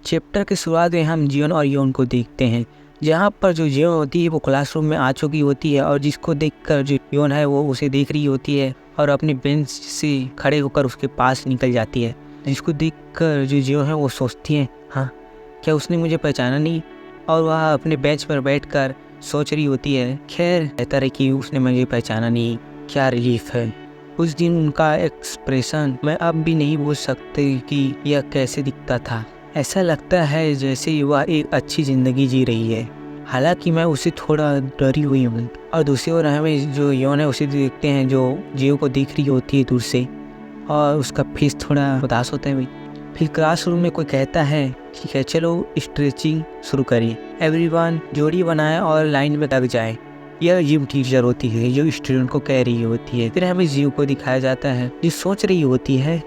Chapter की शुरुआत में हम जियोन और योन को देखते हैं, जहाँ पर जो जियोन होती है वो क्लासरूम में आ चुकी होती है और जिसको देखकर जो योन है वो उसे देख रही होती है और अपनी बेंच से खड़े होकर उसके पास निकल जाती है। जिसको देखकर जो जियोन है वो सोचती है, हाँ क्या उसने मुझे पहचाना नहीं, और वह अपने बेंच पर बैठकर सोच रही होती है। खैर बेहतर है कि उसने मुझे पहचाना नहीं, क्या रिलीफ है। उस दिन उनका एक्सप्रेशन मैं अब भी नहीं भूल सकती कि यह कैसे दिखता था। ऐसा लगता है जैसे वह एक अच्छी ज़िंदगी जी रही है। हालांकि मैं उसे थोड़ा डरी हुई हूँ। और दूसरी ओर हमें जो योन है उसे देखते हैं जो जियो को देख रही होती है दूर से, और उसका फेस थोड़ा उदास होता है। फिर क्लासरूम में कोई कहता है ठीक है चलो स्ट्रेचिंग शुरू करिए, एवरीवन जोड़ी बनाए और लाइन में लग जाए। यह जिम टीचर होती है जो स्टूडेंट को कह रही होती है। फिर हमें जियो को दिखाया जाता है जो सोच रही होती है,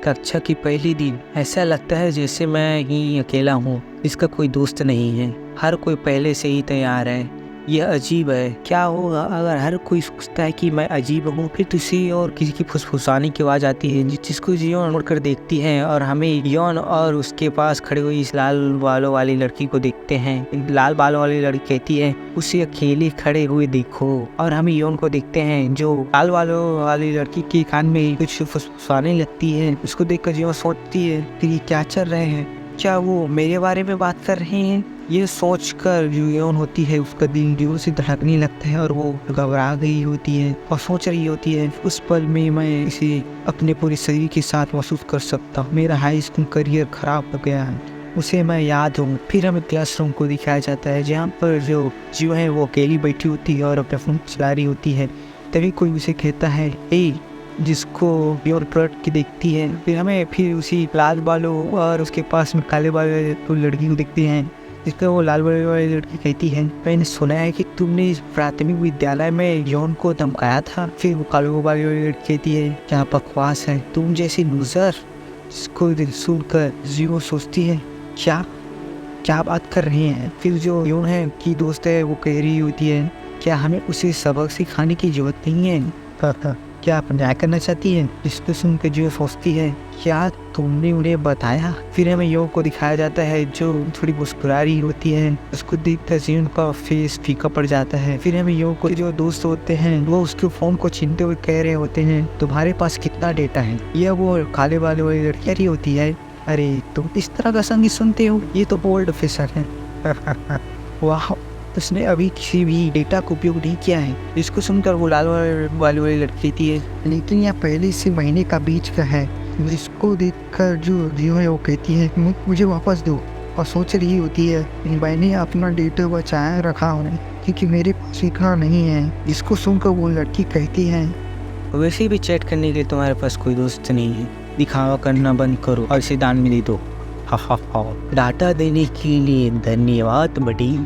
कक्षा की पहली दिन ऐसा लगता है जैसे मैं ही अकेला हूँ, इसका कोई दोस्त नहीं है, हर कोई पहले से ही तैयार है। यह अजीब है, क्या होगा अगर हर कोई सोचता है कि मैं अजीब हूँ। फिर किसी और किसी की फुसफुसाने की आवाज़ आती है जिसको जियोन मुड़कर देखती है और हमें योन और उसके पास खड़ी हुई इस लाल बालों वाली लड़की को देखते हैं। लाल बालों वाली लड़की कहती है उसे अकेले खड़े हुए देखो, और हम योन को देखते हैं जो लाल बालों वाली लड़की के कान में कुछ फुसफुसाने लगती है। उसको देखकर जियोन सोचती है कि ये क्या चल रहे हैं, क्या वो मेरे बारे में बात कर रहे हैं। ये सोचकर जो योन होती है उसका दिल जोर से धड़कने लगता है और वो घबरा गई होती है और सोच रही होती है उस पल में मैं इसे अपने पूरे शरीर के साथ महसूस कर सकता हूँ। मेरा हाई स्कूल करियर खराब हो गया है, उसे मैं याद हूँ। फिर हमें क्लासरूम को दिखाया जाता है जहाँ पर जो जियो है वो अकेली बैठी होती है और अपना फोन चला रही होती है। तभी कोई उसे कहता है जिसको योन पलट के देखती है। फिर हमें फिर उसी लाल बालों और उसके पास में काले बालों तो लड़की को देखते हैं जिसका वो लाल बालों वाली लड़की कहती है मैंने सुना है कि तुमने इस प्राथमिक विद्यालय में योन को धमकाया था। फिर वो काले बालों वाली लड़की कहती है क्या बकवास है, तुम जैसी लूजर। जिसको सुनकर जियो सोचती है क्या क्या बात कर रहे हैं। फिर जो योन है की दोस्त है वो कह रही होती है क्या हमें उसे सबक सिखाने की जरूरत नहीं है, क्या आप न्याय करना चाहती है। जिसको सुनकर जो सोचती है क्या तुमने उन्हें बताया। फिर हमें यो को दिखाया जाता है जो थोड़ी मुस्कुरा रही होती है। उसको देखकर जियोन का फेस फीका पड़ जाता है। फिर हमें यो को जो दोस्त होते हैं वो उसके फोन को छीनते हुए कह रहे होते हैं तुम्हारे पास कितना डेटा है। यह वो काले बाले वाली लड़की होती है, अरे तुम इस तरह का संगीत सुनते हो, ये तो ओल्ड ऑफिसर है। वाह, उसने अभी किसी भी डेटा का उपयोग नहीं किया है। इसको सुनकर वो लाल वाली लड़की कहती है लेकिन यह पहले से महीने का बीच का है। जिसको देखकर जो जियो है वो कहती है मुझे वापस दो, और सोच रही होती है मैंने अपना डेटा बचाया रखा है क्योंकि मेरे पास इतना नहीं है। जिसको सुनकर वो लड़की कहती है वैसे भी चैट करने के लिए तुम्हारे पास कोई दोस्त नहीं है, दिखावा करना बंद करो और इसे दान में दे दो। डाटा देने के लिए धन्यवाद बड़ी,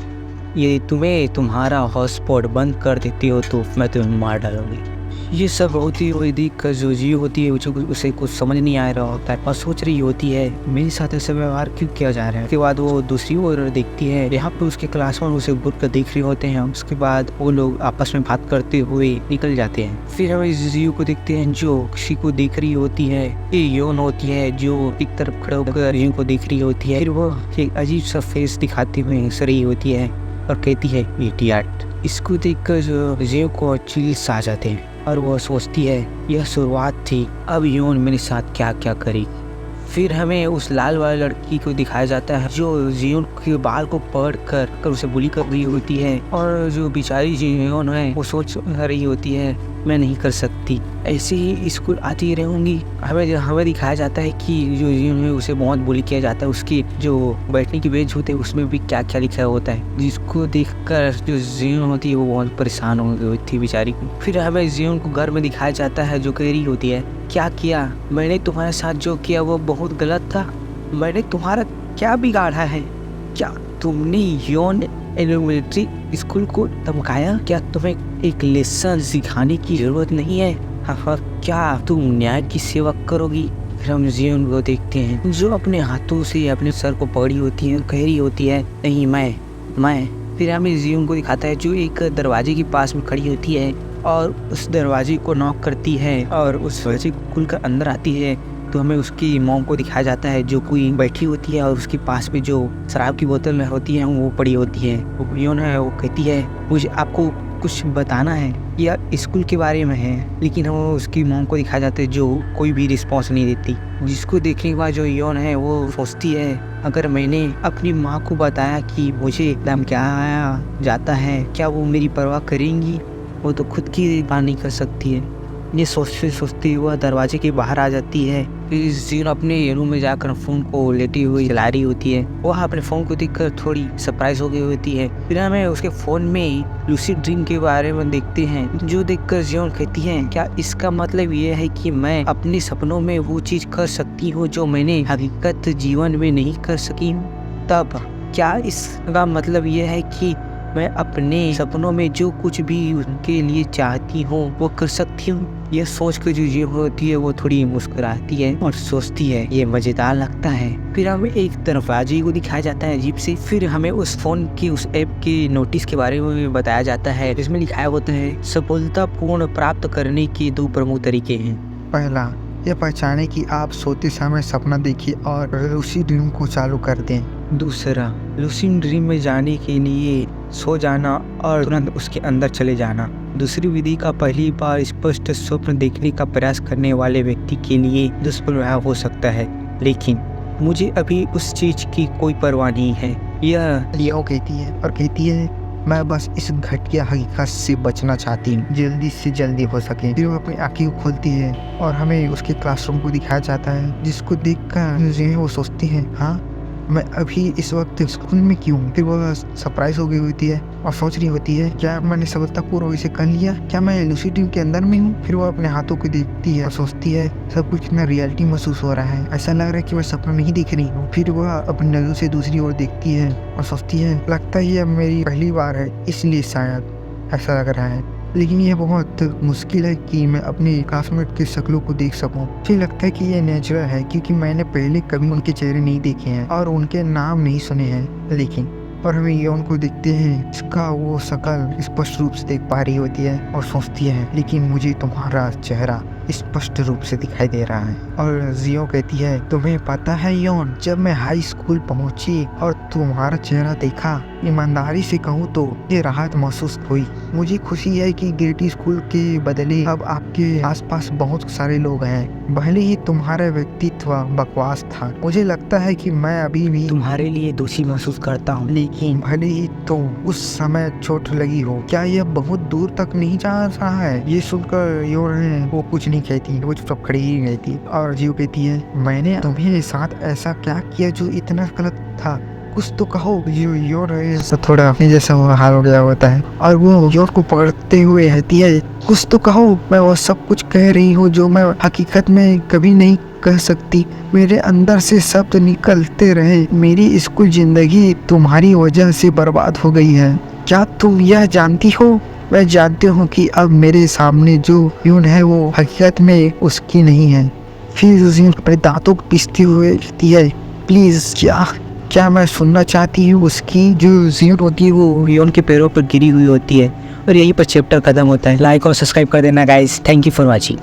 ये तुम्हें तुम्हारा हॉटस्पॉट बंद कर देती हो तो मैं तुम्हें मार डालूंगी। ये सब होती हुई देख कर जो जियो होती है उसे कुछ समझ नहीं आ रहा होता है और सोच रही होती है मेरे साथ ऐसा व्यवहार क्यों किया जा रहा है। उसके बाद वो दूसरी ओर देखती है, यहाँ पे उसके क्लासमेट उसे घूर कर देख रहे होते हैं। उसके बाद वो लोग आपस में बात करते हुए निकल जाते हैं। फिर हम जियो को देखते हैं जो किसी को देख रही होती है। ये योन होती है जो एक तरफ खड़े होकर जियो को देख रही होती है। फिर वो एक अजीब सा फेस दिखाती हुई हंस रही होती है और कहती है इडियट। इसको देखकर जो जियो को चिल्स आ जाते हैं और वो सोचती है यह शुरुआत थी, अब योन मेरे साथ क्या क्या करेगी। फिर हमें उस लाल वाली लड़की को दिखाया जाता है जो जियोन के बाल को पकड़ कर उसे बुली कर रही होती है, और जो बेचारी जियोन है वो सोच रही होती है मैं नहीं कर सकती, ऐसे ही स्कूल आती रहूंगी। हमें दिखाया जाता है कि जो जियोन है उसे बहुत बुली किया जाता है। उसकी जो बैठने की बेंच होती है उसमें भी क्या क्या लिखा होता है, जिसको देखकर जो जियोन होती है वो बहुत परेशान हो गई थी बेचारी को। फिर हमें जियोन को घर में दिखाया जाता है जो कह रही होती है क्या किया मैंने तुम्हारे साथ, जो किया वो बहुत गलत था, मैंने तुम्हारा क्या बिगाड़ा है, क्या तुमने योन एलिमेंट्री स्कूल को धमकाया, क्या तुम्हें एक लेसन सिखाने की जरूरत नहीं है, हाँ क्या तुम न्याय की सेवा करोगी। फिर हम जियोन को देखते हैं जो अपने हाथों से अपने सर को पकड़ी होती है, कह रही होती है नहीं मैं। फिर हमें जियोन को दिखाता है जो एक दरवाजे के पास में खड़ी होती है और उस दरवाजे को नॉक करती है और उस दरवाजे को खुलकर अंदर आती है तो हमें उसकी मॉम को दिखाया जाता है जो कोई बैठी होती है और उसके पास में जो शराब की बोतल होती है वो पड़ी होती है। वो योन है वो कहती है मुझे आपको कुछ बताना है या स्कूल के बारे में है, लेकिन हम उसकी मॉम को दिखाया जाता है जो कोई भी रिस्पॉन्स नहीं देती। जिसको देखने के बाद जो योन है वो सोचती है अगर मैंने अपनी माँ को बताया कि मुझे दम क्या आया जाता है, क्या वो मेरी परवाह करेंगी? वो तो खुद की बात नहीं कर सकती है। ये सोचते सोचते वह दरवाजे के बाहर आ जाती है। फिर जीन अपने रूम में जाकर फ़ोन को लेटी हुई चला रही होती है। वह अपने फ़ोन को देखकर थोड़ी सरप्राइज हो गई होती है। फिर हमें उसके फ़ोन में लूसिड ड्रीम के बारे में देखते हैं, जो देखकर जियोन कहती है क्या इसका मतलब ये है कि मैं अपने सपनों में वो चीज़ कर सकती हूँ जो मैंने हकीकत जीवन में नहीं कर सकी हूँ? तब क्या इसका मतलब ये है कि मैं अपने सपनों में जो कुछ भी उनके लिए चाहती हूँ वो कर सकती हूँ? यह सोच कर जो ये होती है वो थोड़ी मुस्कुराती है और सोचती है ये मज़ेदार लगता है। फिर हमें एक दरवाजे को दिखाया जाता है अजीब से। फिर हमें उस फ़ोन की उस ऐप के नोटिस के बारे में बताया जाता है जिसमें लिखाया होता है सफलतापूर्ण प्राप्त करने के 2 प्रमुख तरीके हैं। पहला, यह पहचाने कि आप सोते समय सपना देखिए और लूसिड ड्रीम को चालू कर दें। दूसरा, लूसिड ड्रीम में जाने के लिए सो जाना और तुरंत उसके अंदर चले जाना। दूसरी विधि का पहली बार स्पष्ट स्वप्न देखने का प्रयास करने वाले व्यक्ति के लिए दुष्प्रभाव हो सकता है, लेकिन मुझे अभी उस चीज़ की कोई परवाह नहीं है। यह लियो कहती है मैं बस इस घटिया हकीकत से बचना चाहती हूँ, जल्दी से जल्दी हो सके। फिर वो अपनी आँखें खोलती है और हमें उसके क्लासरूम को दिखाया जाता है, जिसको देखकर वो सोचती है हाँ मैं अभी इस वक्त स्कूल में क्यों? फिर वो सरप्राइज हो गई होती है और सोच रही होती है क्या मैंने सफलतापूर्वक इसे कर लिया? क्या मैं लूसिड ड्रीम के अंदर में हूँ? फिर वो अपने हाथों को देखती है और सोचती है सब कुछ कितना रियलिटी महसूस हो रहा है, ऐसा लग रहा है कि मैं सपना नहीं देख रही हूँ। फिर वह अपनी नजरों से दूसरी ओर देखती है और सोचती है लगता है यह मेरी पहली बार है, इसलिए शायद ऐसा लग रहा है, लेकिन यह बहुत मुश्किल है कि मैं अपने क्लासमेट की शक्लों को देख सकूं। मुझे लगता है कि यह नेचुरल है क्योंकि मैंने पहले कभी उनके चेहरे नहीं देखे हैं और उनके नाम नहीं सुने हैं। लेकिन और हमें योन को देखते हैं, इसका वो शक्ल स्पष्ट रूप से देख पा रही होती है और सोचती है लेकिन मुझे तुम्हारा चेहरा स्पष्ट रूप से दिखाई दे रहा है। और जियो कहती है तुम्हें पता है योन, जब मैं हाई स्कूल पहुंची और तुम्हारा चेहरा देखा, ईमानदारी से कहूँ तो ये राहत महसूस हुई। मुझे खुशी है कि गिरटी स्कूल के बदले अब आपके आसपास बहुत सारे लोग हैं। भले ही तुम्हारा व्यक्तित्व बकवास था, मुझे लगता है कि मैं अभी भी तुम्हारे लिए दोषी महसूस करता हूँ, लेकिन भले ही तो उस समय चोट लगी हो, क्या यह बहुत दूर तक नहीं जा रहा है? ये सुनकर योन वो कुछ नहीं कहती, वो चुपचाप खड़ी ही रहती। और जियो कहती है मैंने तुम्हें साथ ऐसा क्या किया जो इतना गलत था, कुछ तो कहो। योर थोड़ा अपने जैसा वो हाल हो गया होता है और वो योर को पकड़ते हुए कहती है कुछ तो कहो, मैं वो सब कुछ कह रही हूँ जो मैं हकीकत में कभी नहीं कह सकती। मेरे अंदर से शब्द निकलते रहे, मेरी स्कूल जिंदगी तुम्हारी वजह से बर्बाद हो गई है। क्या तुम यह जानती हो? मैं जानती हूँ कि अब मेरे सामने जो यून है वो हकीकत में उसकी नहीं है। फिर यून अपने दांतों को पीसते हुए कहती है प्लीज क्या मैं सुनना चाहती हूँ उसकी। जो यून होती है वो योन के पैरों पर गिरी हुई होती है और यहीं पर चैप्टर खत्म होता है। लाइक और सब्सक्राइब कर देना guys. Thank you for watching.